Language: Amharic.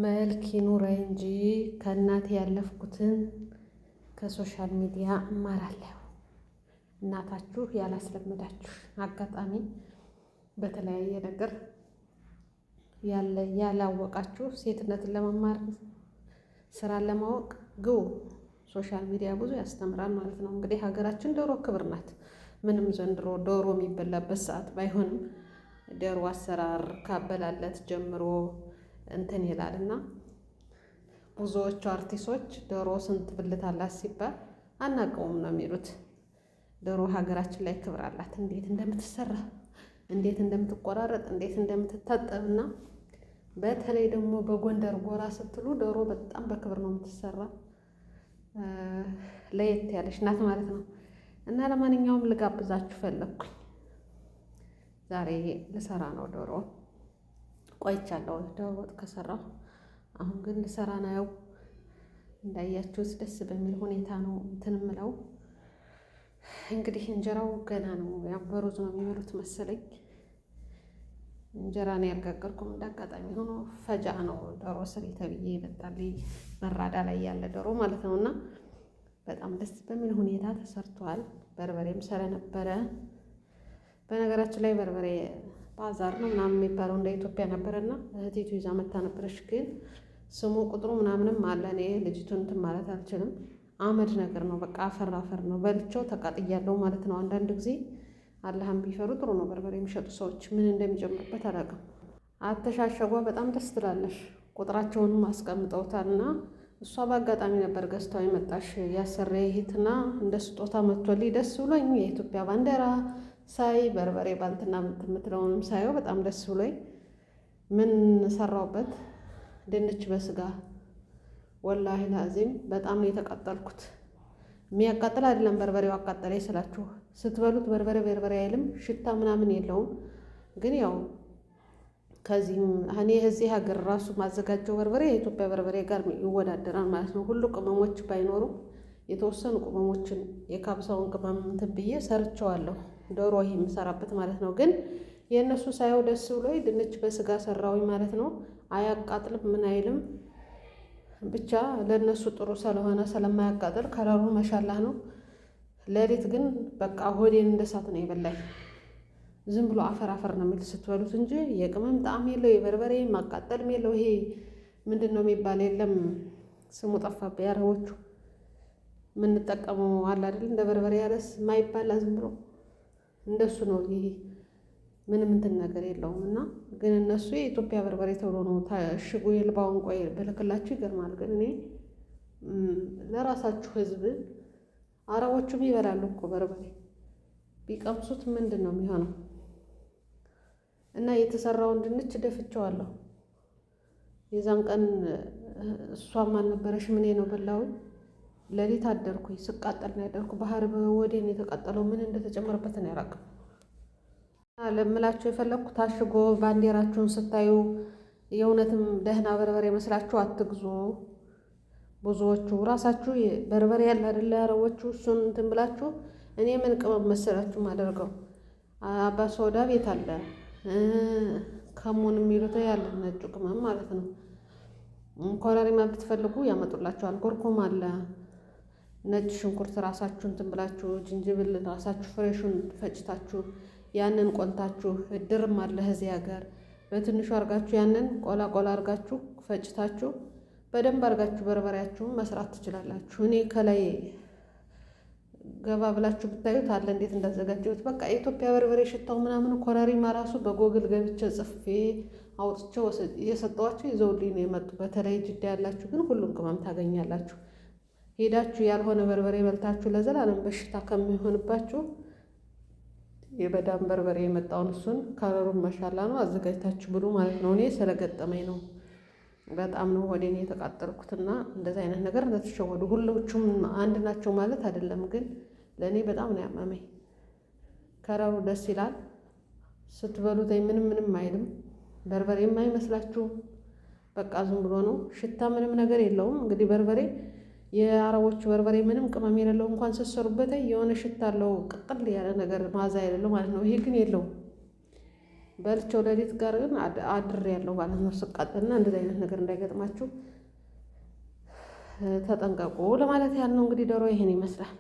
መልክ ይኑረኝ እንጂ ከእናቴ ያለፍኩትን ከሶሻል ሚዲያ እማራለሁ። እናታችሁ ያላስለመዳችሁ አጋጣሚ በተለያየ ነገር ያላወቃችሁ ሴትነትን ለመማር ስራን ለማወቅ ግቡ። ሶሻል ሚዲያ ብዙ ያስተምራል ማለት ነው። እንግዲህ ሀገራችን ዶሮ ክብር ናት። ምንም ዘንድሮ ዶሮ የሚበላበት ሰዓት ባይሆንም ዶሮ አሰራር ካበላለት ጀምሮ እንትን ይላል እና ብዙዎቹ አርቲስቶች ዶሮ ስንት ብልት አላት ሲባል አናውቀውም ነው የሚሉት። ዶሮ ሀገራችን ላይ ክብር አላት። እንዴት እንደምትሰራ፣ እንዴት እንደምትቆራረጥ፣ እንዴት እንደምትታጠብ እና በተለይ ደግሞ በጎንደር ጎራ ስትሉ ዶሮ በጣም በክብር ነው የምትሰራ። ለየት ያለች ናት ማለት ነው። እና ለማንኛውም ልጋብዛችሁ ፈለግኩኝ። ዛሬ ልሰራ ነው ዶሮ። ቆይቻለሁ ዶሮ ወጥ ከሰራሁ። አሁን ግን ልሰራ ነው። እንዳያችሁት ደስ በሚል ሁኔታ ነው እንትን እምለው። እንግዲህ እንጀራው ገና ነው። ያው በሩዝ ነው የሚበሉት መሰለኝ። እንጀራ ነው ያልጋገርኩም። እንዳጋጣሚ ሆኖ ፈጃ ነው ዶሮ ስሪ ተብዬ ይመጣልኝ መራዳ ላይ ያለ ዶሮ ማለት ነው። እና በጣም ደስ በሚል ሁኔታ ተሰርቷል። በርበሬም ስለነበረ በነገራችን ላይ በርበሬ ባዛር ነው ምናምን የሚባለው እንደ ኢትዮጵያ ነበረና እህቴቱ ይዛ መታ ነበረች። ግን ስሙ ቁጥሩ ምናምንም አለ። እኔ ልጅቱን እንትን ማለት አልችልም። አመድ ነገር ነው በቃ አፈር አፈር ነው። በልቼው ተቃጥያለሁ ማለት ነው። አንዳንድ ጊዜ አላህም ቢፈሩ ጥሩ ነው። በርበሬ የሚሸጡ ሰዎች ምን እንደሚጨምሩበት አላውቅም። አተሻሸጓ በጣም ደስ ትላለሽ። ቁጥራቸውንም አስቀምጠውታል እና እሷ በአጋጣሚ ነበር ገዝታው የመጣሽ ያሰረ ይሄትና እንደ ስጦታ መጥቶልኝ ደስ ብሎኝ የኢትዮጵያ ባንዲራ ሳይ በርበሬ ባልትና የምትለውንም ሳየው በጣም ደስ ብሎኝ ምን ሰራውበት ድንች በስጋ ወላሂ ላዚም በጣም ነው የተቃጠልኩት። የሚያቃጥል አይደለም በርበሬው አቃጠለኝ ስላችሁ ስትበሉት በርበሬ በርበሬ አይልም፣ ሽታ ምናምን የለውም። ግን ያው ከዚህም እኔ እዚህ ሀገር ራሱ ማዘጋጀው በርበሬ የኢትዮጵያ በርበሬ ጋር ይወዳደራል ማለት ነው። ሁሉ ቅመሞች ባይኖሩ የተወሰኑ ቅመሞችን የካብሳውን ቅመም እንትን ብዬ ሰርቸዋለሁ። ዶሮ ይሄ የምሰራበት ማለት ነው። ግን የእነሱ ሳየው ደስ ብሎኝ ድንች በስጋ ሰራዊ ማለት ነው። አያቃጥልም ምን አይልም። ብቻ ለእነሱ ጥሩ ስለሆነ ስለማያቃጥል ከለሩ መሻላህ ነው። ሌሊት ግን በቃ ሆዴን እንደ እሳት ነው የበላኝ። ዝም ብሎ አፈር አፈር ነው የሚል ስትበሉት እንጂ የቅመም ጣዕም የለው፣ የበርበሬ ማቃጠልም የለው። ይሄ ምንድን ነው የሚባል የለም ስሙ ጠፋብኝ። አረቦቹ የምንጠቀመው አለ አይደል እንደ በርበሬ ያለስ ማይባላ ዝም ብሎ እንደሱ ነው። ይሄ ምንም እንትን ነገር የለውም። እና ግን እነሱ የኢትዮጵያ በርበሬ ተብሎ ነው ታሽጉ። የልባውን ቆይ ብልክላችሁ ይገርማል። ግን እኔ ለራሳችሁ ህዝብ አረቦቹም ይበላሉ እኮ በርበሬ ቢቀምሱት ምንድን ነው የሚሆነው? እና የተሰራውን ድንች ደፍቼዋለሁ። የዛን ቀን እሷም አልነበረሽ ምን ነው በላውኝ። ሌሊት አደርኩኝ ስቃጠል ነው ያደርኩ። ባህር በወዴን የተቃጠለው ምን እንደተጨመረበት ነው ያላቅም። ለምላችሁ የፈለግኩ ታሽጎ ባንዲራችሁን ስታዩ የእውነትም ደህና በርበሬ መስላችሁ አትግዙ። ብዙዎቹ ራሳችሁ በርበሬ ያለ አይደለ አረቦቹ እሱን እንትን ብላችሁ እኔ ምን ቅመም መሰላችሁ ማደርገው አባ ሶዳ ቤት አለ ከሙን የሚሉት ያለ ነጩ ቅመም ማለት ነው። ኮረሪማ ብትፈልጉ ያመጡላችኋል። ኮርኮም አለ፣ ነጭ ሽንኩርት ራሳችሁ እንትን ብላችሁ፣ ዝንጅብል ራሳችሁ ፍሬሹን ፈጭታችሁ ያንን ቆንታችሁ፣ እድርም አለ እዚህ ሀገር በትንሹ አርጋችሁ ያንን ቆላ ቆላ አርጋችሁ ፈጭታችሁ በደንብ አርጋችሁ በርበሬያችሁን መስራት ትችላላችሁ። እኔ ከላይ ገባ ብላችሁ ብታዩት አለ እንዴት እንዳዘጋጀሁት። በቃ የኢትዮጵያ በርበሬ ሽታው ምናምን ኮረሪማ ራሱ በጎግል ገብቼ ጽፌ አውጥቼው እየሰጠኋቸው ይዘውልኝ ነው የመጡ። በተለይ ጅዳ ያላችሁ ግን ሁሉም ቅመም ታገኛላችሁ። ሄዳችሁ ያልሆነ በርበሬ በልታችሁ ለዘላለም በሽታ ከሚሆንባችሁ የበዳም በርበሬ የመጣውን እሱን ከለሩን መሻላ ነው አዘጋጅታችሁ ብሉ ማለት ነው። እኔ ስለገጠመኝ ነው በጣም ነው ወዴን የተቃጠልኩትና እንደዚህ አይነት ነገር እንደተሸወዱ ሁሎቹም አንድ ናቸው ማለት አይደለም። ግን ለእኔ በጣም ነው ያመመኝ። ከለሩ ደስ ይላል ስትበሉት ምንም አይልም። በርበሬም አይመስላችሁም። በቃ ዝም ብሎ ነው። ሽታ ምንም ነገር የለውም። እንግዲህ በርበሬ የአረቦቹ በርበሬ ምንም ቅመም የሌለው እንኳን ስትሰሩበት የሆነ ሽታ አለው፣ ቅጥል ያለ ነገር ማዛ የሌለው ማለት ነው። ይሄ ግን የለውም። በልቼው ሌሊት ጋር ግን አድሬያለሁ ማለት ነው ስቃጥልና እንደዚህ አይነት ነገር እንዳይገጥማችሁ ተጠንቀቁ ለማለት ያህል ነው። እንግዲህ ዶሮ ይሄን ይመስላል።